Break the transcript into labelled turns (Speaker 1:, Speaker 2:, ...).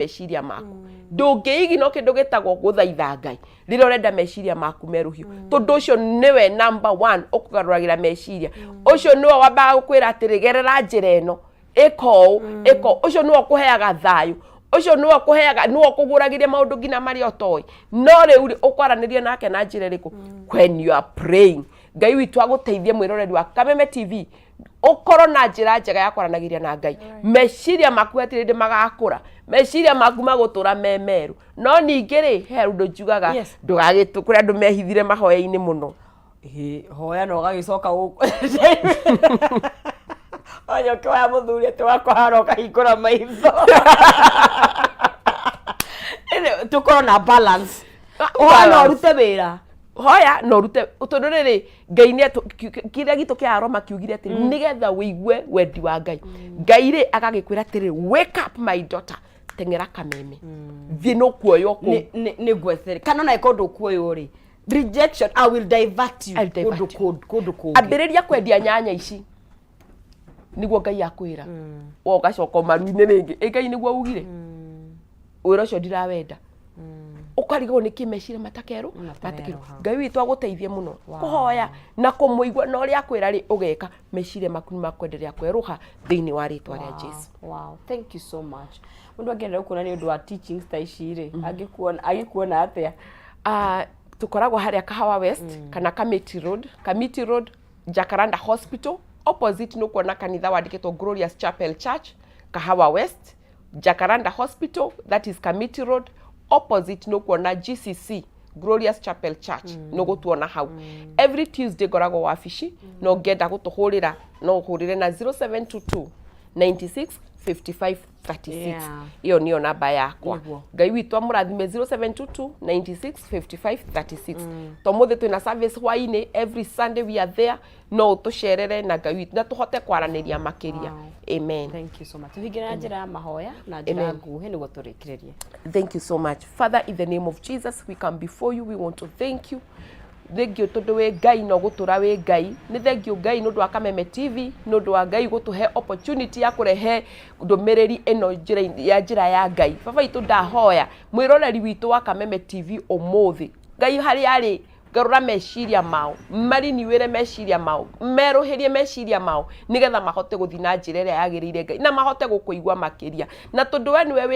Speaker 1: meciria maku ndungiigino kindu gitagwo guthaitha Ngai rira urenda meciria maku meruhio tondu ucio niwe number 1 ukugaruragira meciria ucio niwe wambaga gukwira atirigerera njira eno iko ucio niwe ukuheaga thayu ucio niwe ukuheaga niwe ukuguragiria maundu ngina mari otoi no riu ukwaraniria nake na njira iriku when you are praying Ngai witu aguteithie mwiroreri wa Kameme TV ukoro na njira njega ya kwaranagiria na Ngai meciria maku atirinde magakura meciria maku magutura memeru no ningiri he undu njugaga ndugagitukure andu mehithire mahoya-ini muno
Speaker 2: hoya no gagicoka guku oyo kwa muthuri ati wakwa haroka hingura maitho tukoro na balance hoya no rute wira
Speaker 1: hoya no rute tondu riri Ngai ni kiria gitu kia Aroma kiugire ati nigetha wigue wendi wa Ngai Ngai ri agagikwira ati wake up my daughter tengera Kameme thie no kuoyo ku
Speaker 2: ni gwethere kana na ikondo kuoyo ri rejection I will divert you kondo
Speaker 1: ambiriria kwendia nyanya ici niguo Ngai akwira wo gacoka maru-ini ringi Ngai niguo ugire wira ucio ndirawenda ukarigwo ni kimeciria matakeru Ngai witu aguteithie muno kuhoya na kumuigua na uria akwira ri ugeka meciria maku ni makwenderea kweruha thiini wa ritwa ria Jesu.
Speaker 2: Wow, thank you so much. Mundu angenda kuona ni undu wa teaching style cire agikuona atia
Speaker 1: tukoragwo haria Kahawa West kana Kamiti Road Jacaranda Hospital opposite no kuona kanitha wandikitwo Glorious Chapel Church Kahawa West Jacaranda Hospital, that is Kamiti Road opposite no kuona GCC Glorious Chapel Church no gutuona hau every Tuesday gorago wafici no ngenda gutuhurira no uhurire na 0722 96 55 36 iyo niyo namba yakwa Ngai witu amurathime 0722 96 55 36 tomothe twina service hwaini every Sunday we are there no utusherere na Ngai witu na tuhote kwaraniria makiria amen.
Speaker 2: Thank you so much. Tuhigira njira ya mahoya na njira nguhe ni guturikireria.
Speaker 1: Thank you so much. Father, in the name of Jesus, we come before you. We want to thank you. Thank you tondu we Ngai no gutura we Ngai ni thank you Ngai nundu wa Kameme TV nundu wa Ngai gutuhe opportunity ya kurehe ndumiriri eno njira ya Ngai baba itu ndahoya mwiroreri witu wa Kameme TV umuthi Ngai hari ari garura meciria mao mari niwire meciria mao meruhirie meciria mao nigetha mahote guthina njira iria yagirire Ngai na mahote gukuigwa makiria na tondu we niwe